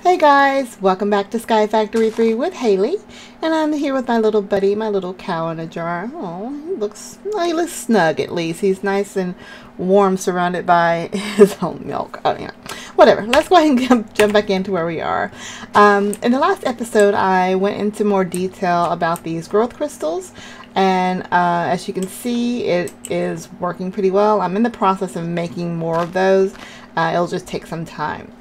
Hey guys, welcome back to SkyFactory 3 with Haley, and I'm here with my little buddy, my little cow in a jar. Oh, he looks snug at least. He's nice and warm, surrounded by his own milk. Oh yeah, whatever. Let's go ahead and jump back into where we are. In the last episode, I went into more detail about these growth crystals, and as you can see, it is working pretty well. I'm in the process of making more of those. It'll just take some time.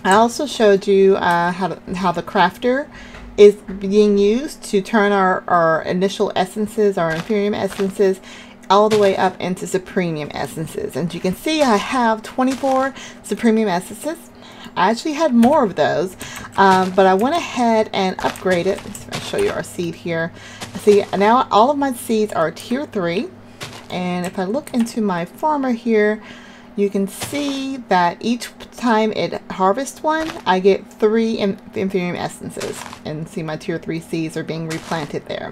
I also showed you how the crafter is being used to turn our initial essences, our inferium essences, all the way up into supremium essences. And you can see I have 24 supremium essences. I actually had more of those, but I went ahead and upgraded. I'll show you our seed here. See, now all of my seeds are tier 3. And if I look into my farmer here, you can see that each time it harvests one, I get 3 inferium essences. And see my tier 3 seeds are being replanted there.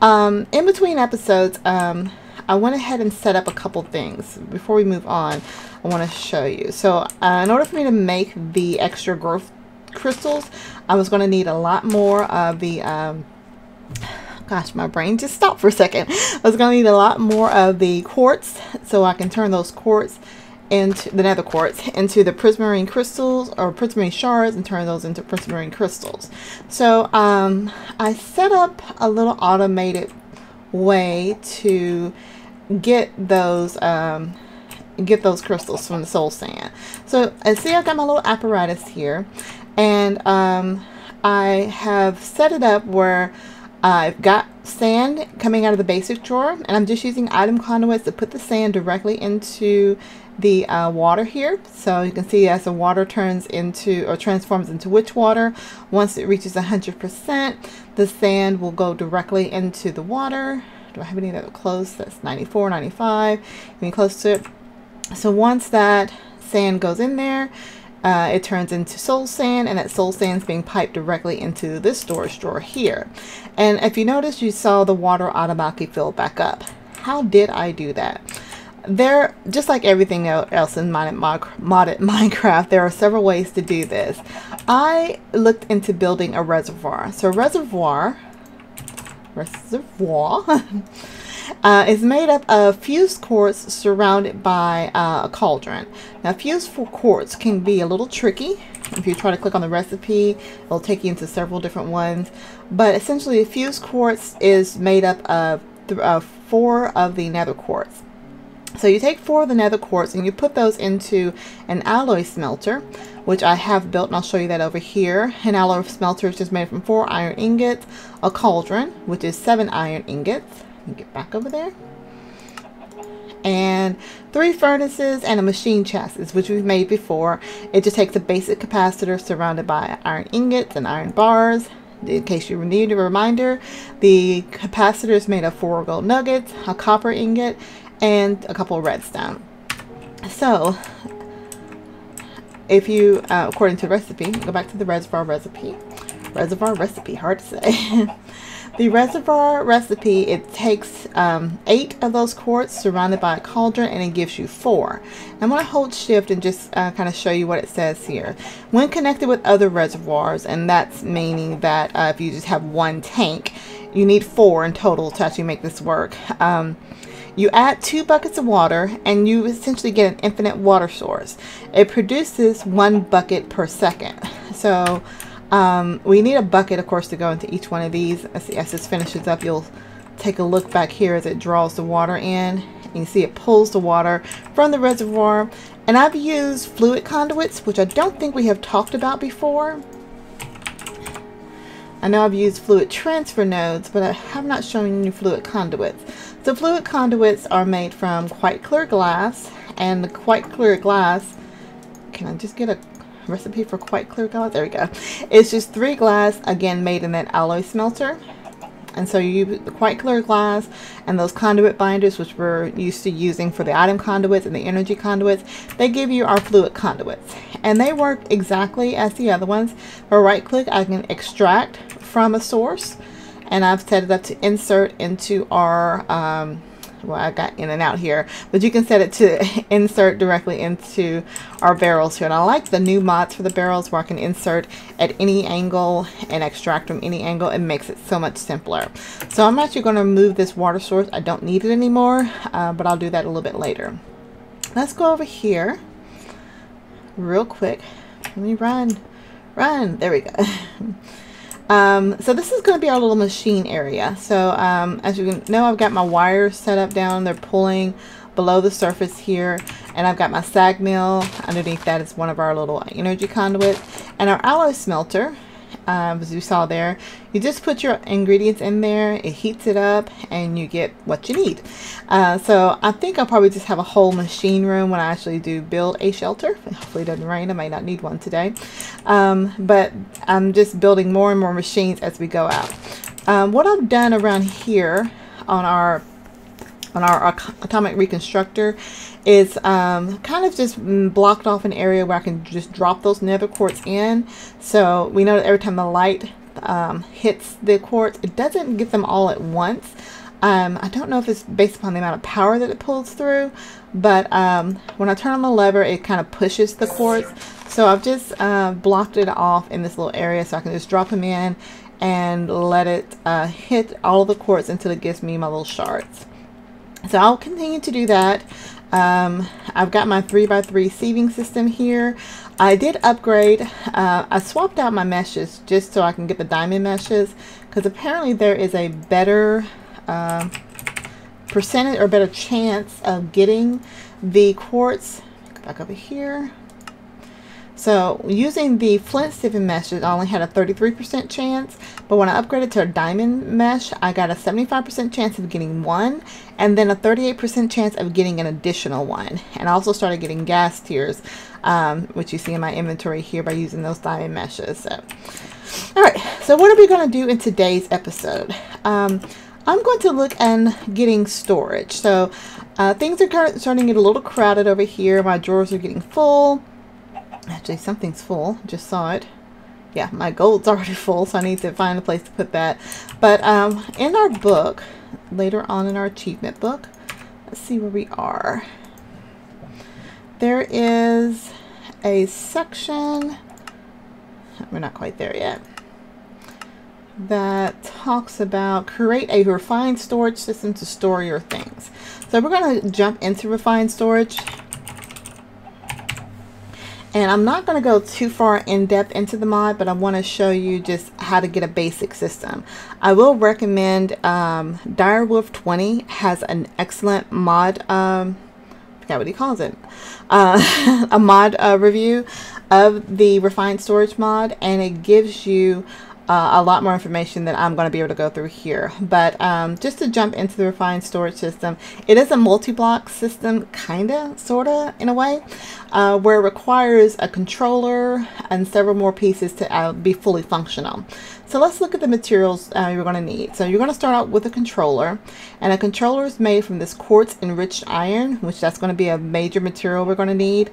In between episodes, I went ahead and set up a couple things. Before we move on, I want to show you. So in order for me to make the extra growth crystals, I was going to need a lot more of the... gosh, my brain just stopped for a second. I was going to need a lot more of the quartz, so I can turn those quartz into the nether quartz into the prismarine crystals or prismarine shards and turn those into prismarine crystals. So I set up a little automated way to get those crystals from the soul sand. So see, I've got my little apparatus here, and I have set it up where I've got sand coming out of the basic drawer, and I'm just using item conduits to put the sand directly into the water here. So you can see as the water turns into or transforms into witch water, once it reaches 100%, the sand will go directly into the water. Do I have any that are close? That's 94, 95, getting close to it. So once that sand goes in there, it turns into soul sand, and that soul sand is being piped directly into this storage drawer here. And if you notice, you saw the water automatically fill back up. How did I do that? There, just like everything else in modded Minecraft, there are several ways to do this. I looked into building a reservoir. So reservoir is made up of fused quartz surrounded by a cauldron. Now, fused quartz can be a little tricky. If you try to click on the recipe, it'll take you into several different ones. But essentially, fused quartz is made up of 4 of the nether quartz. So you take 4 of the nether quartz and you put those into an alloy smelter, which I have built, and I'll show you that over here. An alloy smelter is just made from 4 iron ingots, a cauldron, which is 7 iron ingots. Get back over there, and 3 furnaces and a machine chassis, which we've made before. It just takes a basic capacitor surrounded by iron ingots and iron bars. In case you need a reminder, the capacitor is made of 4 gold nuggets, a copper ingot, and a couple of redstone. So if you according to the recipe, go back to the reservoir recipe, hard to say. The reservoir recipe, it takes 8 of those quartz surrounded by a cauldron, and it gives you 4. I'm going to hold shift and just kind of show you what it says here. When connected with other reservoirs, and that's meaning that if you just have 1 tank, you need 4 in total to actually make this work. You add 2 buckets of water, and you essentially get an infinite water source. It produces 1 bucket per second. So we need a bucket, of course, to go into each one of these. As this finishes up, you'll take a look back here as it draws the water in. You can see it pulls the water from the reservoir. And I've used fluid conduits, which I don't think we have talked about before. I know I've used fluid transfer nodes, but I have not shown you fluid conduits. So fluid conduits are made from quite clear glass, and the quite clear glass, can I just get a recipe for quite clear glass? There we go. It's just 3 glass, again made in that alloy smelter. And so you use the quite clear glass and those conduit binders, which we're used to using for the item conduits and the energy conduits. They give you our fluid conduits, and they work exactly as the other ones. For right click, I can extract from a source, and I've set it up to insert into our well, I got in and out here, but you can set it to insert directly into our barrels here. And I like the new mods for the barrels where I can insert at any angle and extract from any angle. It makes it so much simpler. So I'm actually going to remove this water source. I don't need it anymore, but I'll do that a little bit later. Let's go over here real quick. Let me run. There we go. So this is going to be our little machine area. So as you can know, I've got my wires set up down. They're pulling below the surface here. And I've got my sag mill. Underneath that is one of our little energy conduits. And our alloy smelter, as you saw there, you just put your ingredients in there. It heats it up and you get what you need. So I think I'll probably just have a whole machine room when I actually do build a shelter. Hopefully it doesn't rain. I might not need one today. But I'm just building more and more machines as we go out. What I've done around here on our atomic reconstructor is kind of just blocked off an area where I can just drop those nether quartz in. So we know that every time the light hits the quartz, it doesn't get them all at once. I don't know if it's based upon the amount of power that it pulls through, but when I turn on the lever, it kind of pushes the quartz. So I've just blocked it off in this little area so I can just drop them in and let it hit all of the quartz until it gives me my little shards. So I'll continue to do that. I've got my 3x3 sieving system here. I did upgrade. I swapped out my meshes just so I can get the diamond meshes, because apparently there is a better percentage or better chance of getting the quartz. Go back over here. So using the flint sieving meshes, I only had a 33% chance, but when I upgraded to a diamond mesh, I got a 75% chance of getting one, and then a 38% chance of getting an additional one. And I also started getting gas tiers, which you see in my inventory here, by using those diamond meshes. So, all right, so what are we going to do in today's episode? I'm going to look at getting storage. So things are starting to get a little crowded over here. My drawers are getting full. Actually, something's full. Just saw it. Yeah, my gold's already full, so I need to find a place to put that. But in our book, later on in our achievement book, let's see where we are. There is a section, we're not quite there yet, that talks about create a refined storage system to store your things. So we're going to jump into refined storage. And I'm not going to go too far in depth into the mod, but I want to show you just how to get a basic system. I will recommend Direwolf 20 has an excellent mod, I forgot what he calls it, a mod review of the refined storage mod, and it gives you a lot more information that I'm going to be able to go through here. But just to jump into the refined storage system, it is a multi-block system, kinda, sorta, in a way, where it requires a controller and several more pieces to be fully functional. So let's look at the materials you're going to need. So you're going to start out with a controller, and a controller is made from this quartz enriched iron, which that's going to be a major material we're going to need.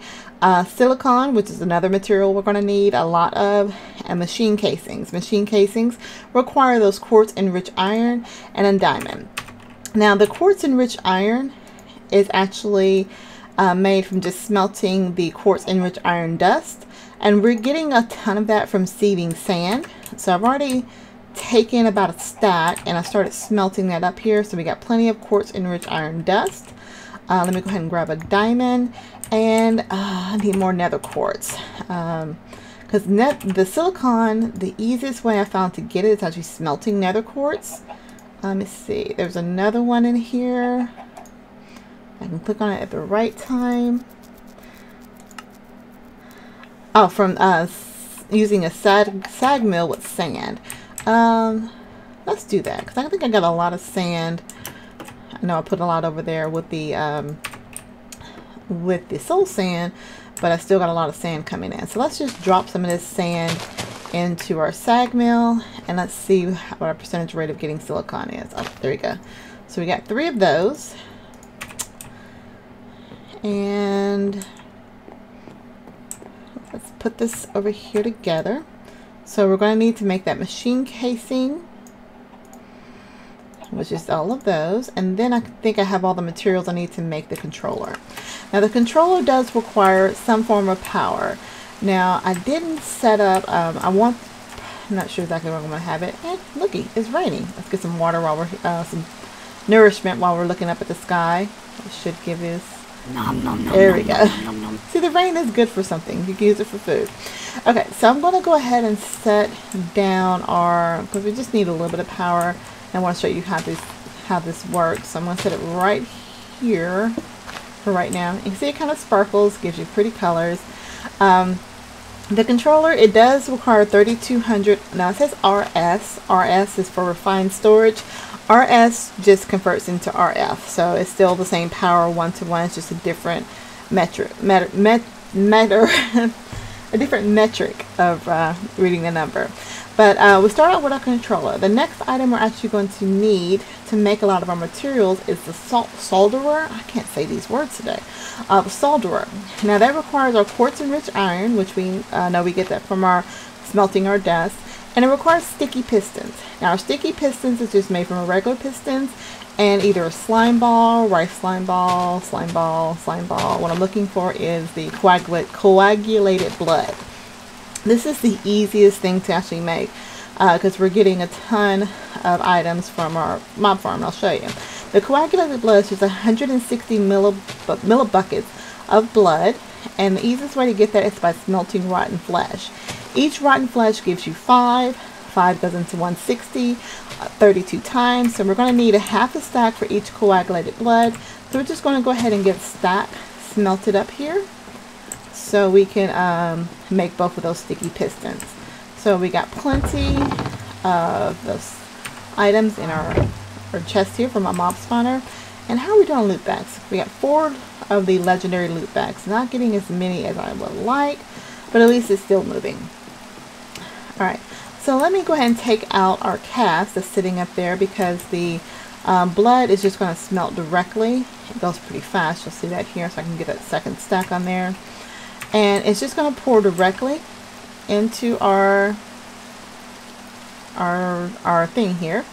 Silicon, which is another material we're going to need a lot of, and machine casings. Machine casings require those quartz enriched iron and a diamond. Now the quartz enriched iron is actually made from just smelting the quartz enriched iron dust, and we're getting a ton of that from sieving sand. So I've already taken about a stack and I started smelting that up here, so we got plenty of quartz enriched iron dust. Let me go ahead and grab a diamond, and I need more nether quartz, because the silicon, the easiest way I found to get it is actually smelting nether quartz. Let me see, there's another one in here. I can click on it at the right time. Oh, from using a sag mill with sand. Let's do that, because I think I got a lot of sand. I know I put a lot over there with the soul sand, but I still got a lot of sand coming in. So let's just drop some of this sand into our sag mill, and let's see what our percentage rate of getting silicon is. Oh, there we go. So we got 3 of those, and let's put this over here together. So we're going to need to make that machine casing. which is all of those. And then I think I have all the materials I need to make the controller. Now the controller does require some form of power. Now I didn't set up, I'm not sure exactly where I'm going to have it. And looky, it's raining. Let's get some water while we're, some nourishment while we're looking up at the sky. It should give us, there we go. See, the rain is good for something. You can use it for food. Okay, so I'm going to go ahead and set down our, because we just need a little bit of power. I want to show you how this works. So I'm going to set it right here for right now. You can see it kind of sparkles, gives you pretty colors. The controller, it does require 3200. Now it says RS. RS is for refined storage. RS just converts into RF, so it's still the same power 1-to-1. It's just a different a different metric of reading the number. But we start out with our controller. The next item we're actually going to need to make a lot of our materials is the solderer. I can't say these words today. Solderer. Now that requires our quartz enriched iron, which we know we get that from our smelting our dust. And it requires sticky pistons. Now our sticky pistons is just made from a regular pistons and either a slime ball, rice slime ball, slime ball, slime ball. What I'm looking for is the coagulated blood. This is the easiest thing to actually make because we're getting a ton of items from our mob farm. I'll show you. The coagulated blood is just 160 millibuckets of blood, and the easiest way to get that is by smelting rotten flesh. Each rotten flesh gives you 5. 5 goes into 160, 32 times. So we're going to need a half a stack for each coagulated blood. So we're just going to go ahead and get a stack smelted up here, so we can make both of those sticky pistons. So we got plenty of those items in our chest here from our mob spawner. And how are we doing loot bags? We got 4 of the legendary loot bags. Not getting as many as I would like, but at least it's still moving. Alright, so let me go ahead and take out our cast that's sitting up there, because the blood is just going to smelt directly. It goes pretty fast. You'll see that here, so I can get that second stack on there. And it's just going to pour directly into our thing here.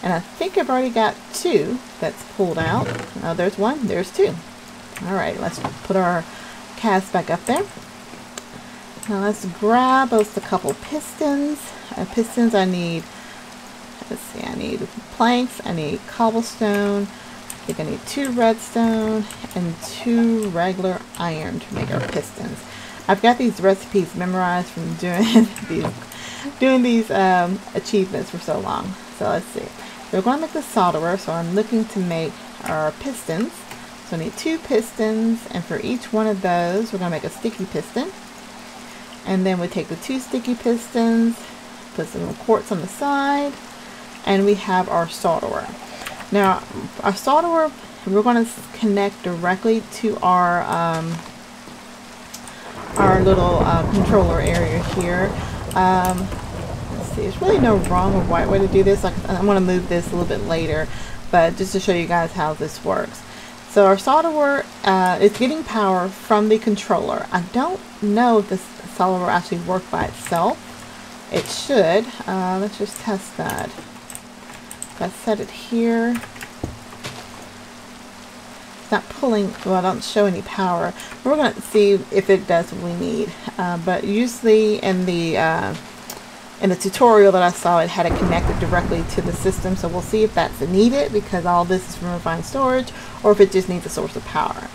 And I think I've already got 2 that's pulled out. Oh, there's 1, there's 2. Alright, let's put our cast back up there. Now let's grab us a couple pistons. Pistons I need, let's see, I need planks, I need cobblestone, I think I need 2 redstone, and 2 regular iron to make our pistons. I've got these recipes memorized from doing these achievements for so long. So let's see. We're going to make the solderer, so I'm looking to make our pistons. So I need 2 pistons, and for each one of those, we're going to make a sticky piston. And then we take the 2 sticky pistons, put some quartz on the side, and we have our solderer. Now, our solderer, we're going to connect directly to our little controller area here. Let's see, there's really no wrong or right way to do this. I'm going to move this a little bit later, but just to show you guys how this works. So our solderer is getting power from the controller. I don't know if this solderer actually works by itself. It should. Let's just test that. Let's set it here. It's not pulling, well, I don't show any power. We're going to see if it does what we need. But usually in the tutorial that I saw, it had it connected directly to the system. So we'll see if that's needed, because all this is from refined storage, or if it just needs a source of power.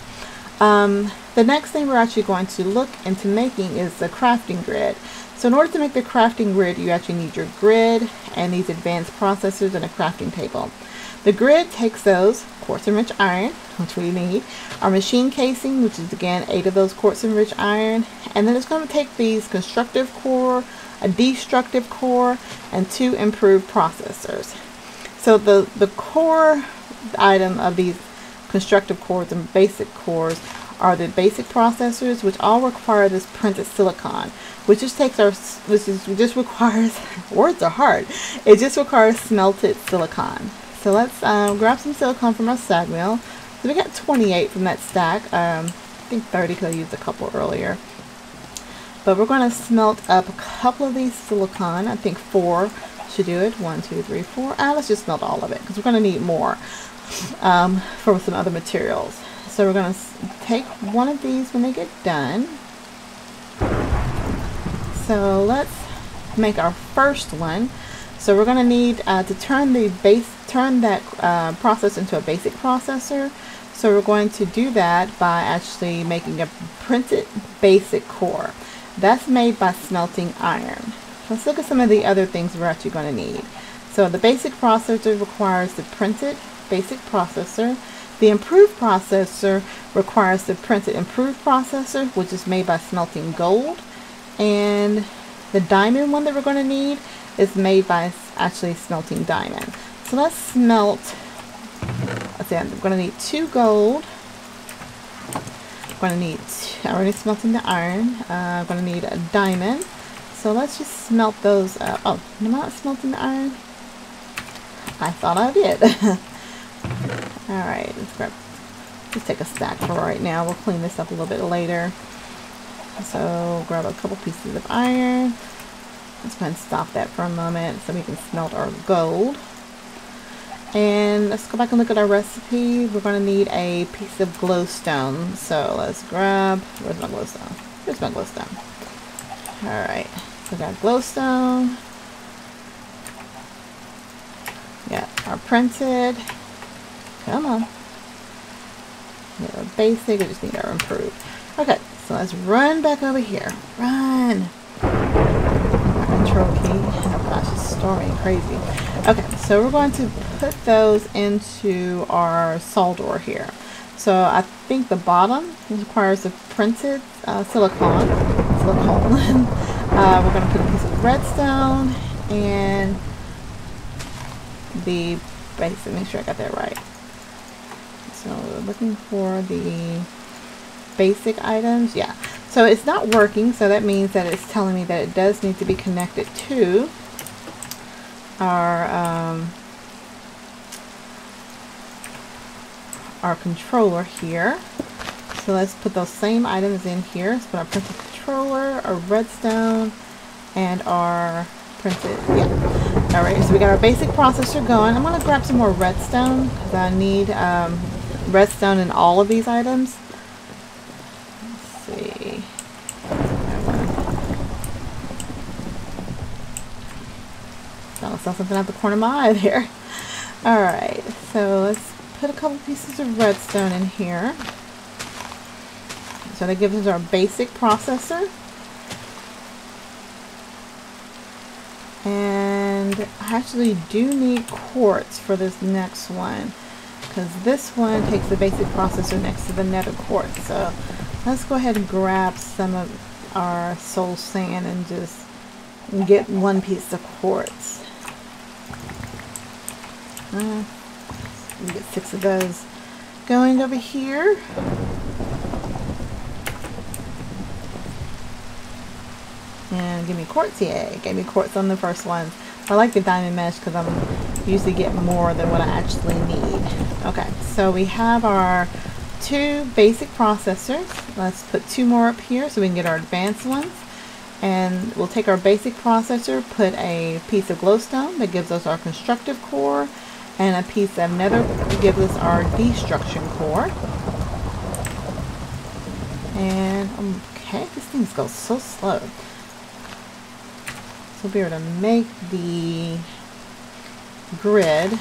The next thing we're actually going to look into making is the crafting grid. So in order to make the crafting grid, you actually need your grid and these advanced processors and a crafting table. The grid takes those quartz enriched iron, which we need, our machine casing, which is again 8 of those quartz enriched iron, and then it's going to take these constructive core, a destructive core, and 2 improved processors. So the core item of these constructive cores and basic cores are the basic processors, which all require this printed silicon, which just requires, words are hard, it just requires smelted silicon. So let's grab some silicon from our sag mill. So we got 28 from that stack. I think 30 because I used a couple earlier. But we're going to smelt up a couple of these silicon. I think 4 should do it. 1, 2, 3, 4. Let's just melt all of it because we're going to need more for some other materials. So we're going to take one of these when they get done. So let's make our first one. So we're going to need to turn that process into a basic processor. So we're going to do that by actually making a printed basic core. That's made by smelting iron. Let's look at some of the other things we're actually going to need. So the basic processor requires the printed basic processor. The improved processor requires the printed improved processor, which is made by smelting gold. And the diamond one that we're going to need is made by actually smelting diamond. So let's smelt, let's see, I'm going to need 2 gold. I'm going to need, I already smelting the iron. I'm going to need a diamond. So let's just smelt those up. Oh, am I not smelting the iron? I thought I did. Alright, let's take a stack for right now. We'll clean this up a little bit later. So grab a couple pieces of iron. Let's go ahead and stop that for a moment so we can smelt our gold. And let's go back and look at our recipe. We're going to need a piece of glowstone. So let's grab, where's my glowstone? Here's my glowstone. Alright, so we got glowstone. Got our printed. Come on. We have our basic, we just need our improved. Okay, so let's run back over here. Run! Control key. Oh gosh, it's storming crazy. Okay, so we're going to put those into our solder here. So I think the bottom requires the printed silicone. We're going to put a piece of redstone and the basic. Make sure I got that right. So we're looking for the basic items. Yeah. So it's not working, so that means that it's telling me that it does need to be connected to our controller here. So let's put those same items in here. Let's put our printed controller, our redstone, and our printed, yeah. Alright, so we got our basic processor going. I'm going to grab some more redstone because I need redstone in all of these items. Let's see. I saw something out the corner of my eye there. Alright, so let's put a couple pieces of redstone in here. So that gives us our basic processor. And I actually do need quartz for this next one, because this one takes the basic processor next to the nether quartz. So let's go ahead and grab some of our soul sand and just get one piece of quartz. We get 6 of those going over here. And give me quartz. Yeah, gave me quartz on the first one. I like the diamond mesh because I'm usually get more than what I actually need. Okay, so we have our 2 basic processors. Let's put 2 more up here so we can get our advanced ones. And we'll take our basic processor, put a piece of glowstone that gives us our constructive core, and a piece of nether that gives us our destruction core. And okay, this thing goes so slow. So we'll be able to make the grid.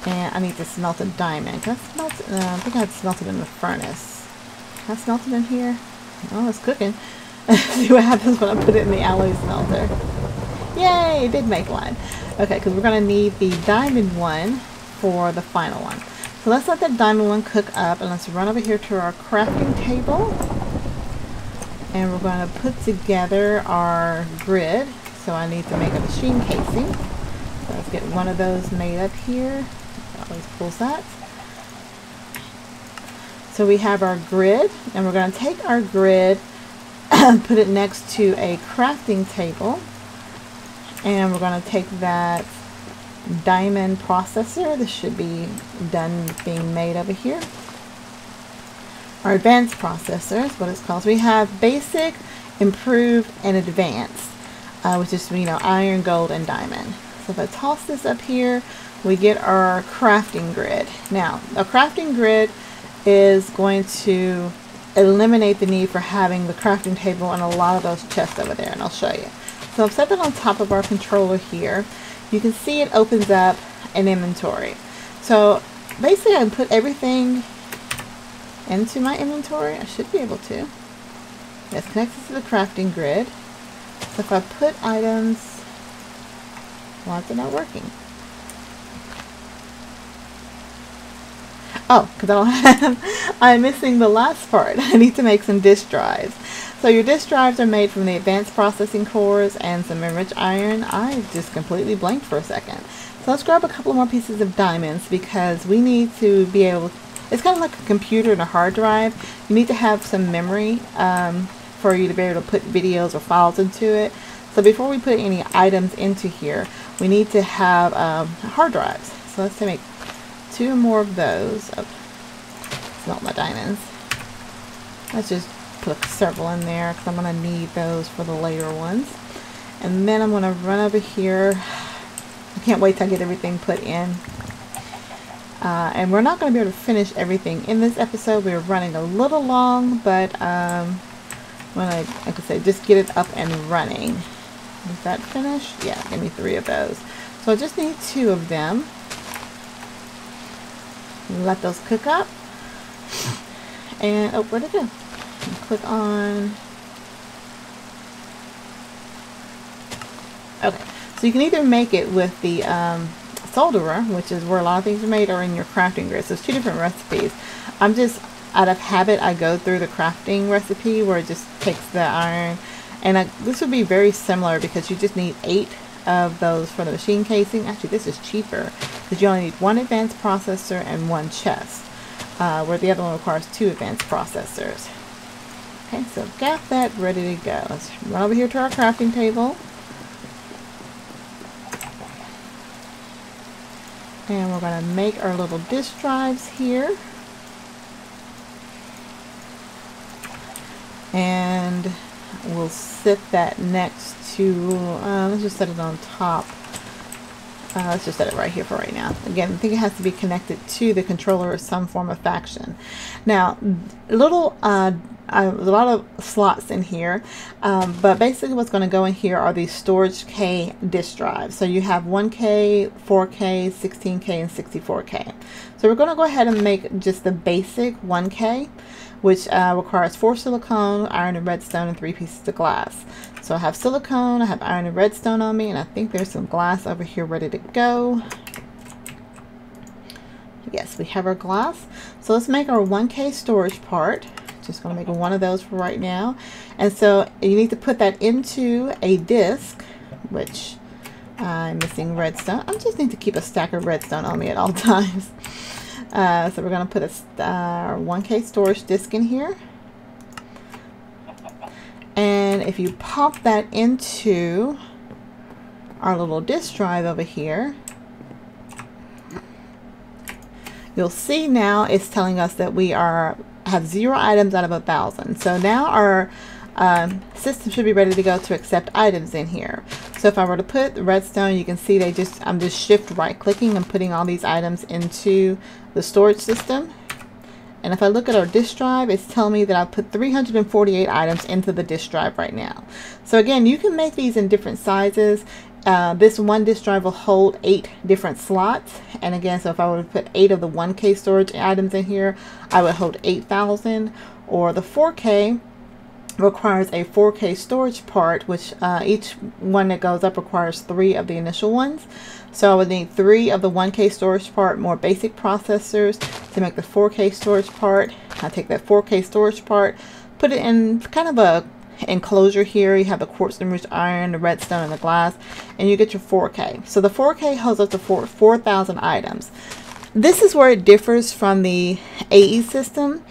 And I need to smelt a diamond. Can I smelt it? I think I had smelted in the furnace. Can I smelt it in here? Oh, it's cooking. See what happens when I put it in the alloy smelter. Yay, it did make one. Okay, because we're going to need the diamond one for the final one. So let's let that diamond one cook up, and let's run over here to our crafting table. And we're going to put together our grid. So I need to make a machine casing. So let's get one of those made up here. Always pulls that. So we have our grid, and we're going to take our grid and put it next to a crafting table. And we're going to take that diamond processor. This should be done being made over here. Our advanced processor is what it's called. So we have basic, improved, and advanced. which is, you know, iron, gold, and diamond. So if I toss this up here, we get our crafting grid. Now, a crafting grid is going to eliminate the need for having the crafting table and a lot of those chests over there, and I'll show you. So I've set that on top of our controller here. You can see it opens up an inventory. So basically I can put everything into my inventory. I should be able to. It's connected to the crafting grid. So if I put items, why is it not working? Oh, because I don't have, I'm missing the last part. I need to make some disk drives. So your disk drives are made from the advanced processing cores and some enriched iron. I just completely blanked for a second. So let's grab a couple more pieces of diamonds because we need to be able, it's kind of like a computer and a hard drive. You need to have some memory for you to be able to put videos or files into it. So before we put any items into here, we need to have hard drives. So let's make 2 more of those. Oh, smelt my diamonds. Let's just put several in there because I'm going to need those for the later ones. And then I'm going to run over here. I can't wait till I get everything put in. And we're not going to be able to finish everything in this episode. We're running a little long, but when like I said, just get it up and running. Is that finished? Yeah, give me 3 of those. So I just need 2 of them. Let those cook up. And oh, where'd it go? Click on. Okay, so you can either make it with the solderer, which is where a lot of things are made, or in your crafting grid. So it's 2 different recipes. I'm just out of habit, I go through the crafting recipe where it just takes the iron, and this would be very similar because you just need 8 of those for the machine casing. Actually, this is cheaper because you only need 1 advanced processor and 1 chest, where the other one requires 2 advanced processors. Okay, so I've got that ready to go. Let's run over here to our crafting table. And we're going to make our little disk drives here. And we'll set that next to, let's just set it on top. Let's just set it right here for right now. Again, I think it has to be connected to the controller or some form of faction. Now, there's a lot of slots in here, but basically what's going to go in here are these storage K disk drives. So you have 1K, 4K, 16K, and 64K. So we're going to go ahead and make just the basic 1K, which requires 4 silicone, iron and redstone, and 3 pieces of glass. So I have silicone, I have iron and redstone on me, and I think there's some glass over here ready to go. Yes, we have our glass. So let's make our 1K storage part. Just going to make 1 of those for right now. And so you need to put that into a disk, which I'm missing redstone. I just need to keep a stack of redstone on me at all times. So we're going to put our 1K storage disk in here. And if you pop that into our little disk drive over here, you'll see now it's telling us that we have 0 items out of 1,000. So now our system should be ready to go to accept items in here. So if I were to put the redstone, you can see I'm just shift right clicking and putting all these items into the storage system. And if I look at our disk drive, it's telling me that I've put 348 items into the disk drive right now. So again, you can make these in different sizes. This 1 disk drive will hold 8 different slots. And again, so if I were to put 8 of the 1K storage items in here, I would hold 8,000. Or the 4K requires a 4K storage part, which each one that goes up requires 3 of the initial ones. So I would need 3 of the 1K storage part, more basic processors to make the 4K storage part. I take that 4K storage part, put it in kind of a enclosure here. You have the quartz enriched iron, the redstone, and the glass, and you get your 4K. So the 4K holds up to 4,000 items. This is where it differs from the AE system.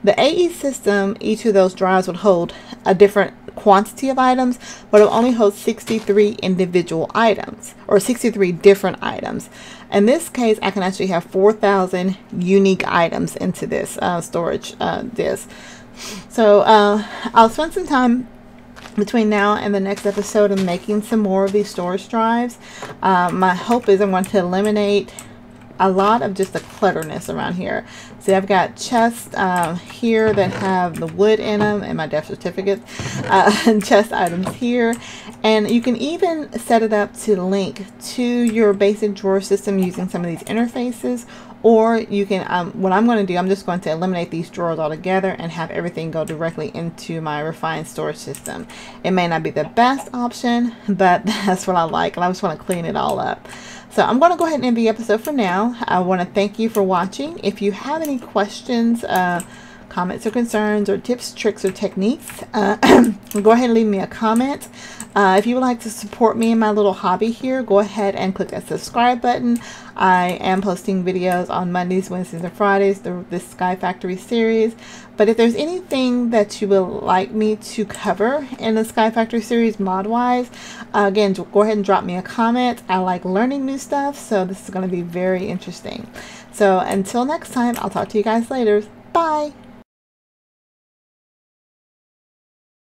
The AE system, each of those drives would hold a different quantity of items, but it will only hold 63 individual items, or 63 different items. In this case, I can actually have 4,000 unique items into this storage disk. So I'll spend some time between now and the next episode, I'm making some more of these storage drives. My hope is I want to eliminate a lot of just the clutterness around here. See, I've got chests here that have the wood in them and my death certificates, and chest items here. And you can even set it up to link to your basic drawer system using some of these interfaces. Or you can, what I'm going to do, I'm just going to eliminate these drawers altogether and have everything go directly into my refined storage system. It may not be the best option, but that's what I like, and I just want to clean it all up. So I'm going to go ahead and end the episode for now. I want to thank you for watching. If you have any questions, comments or concerns, or tips, tricks, or techniques, go ahead and leave me a comment. If you would like to support me in my little hobby here, go ahead and click that subscribe button. I am posting videos on Mondays, Wednesdays, and Fridays, this SkyFactory series. But if there's anything that you would like me to cover in the SkyFactory series mod-wise, again, go ahead and drop me a comment. I like learning new stuff, so this is going to be very interesting. So until next time, I'll talk to you guys later. Bye!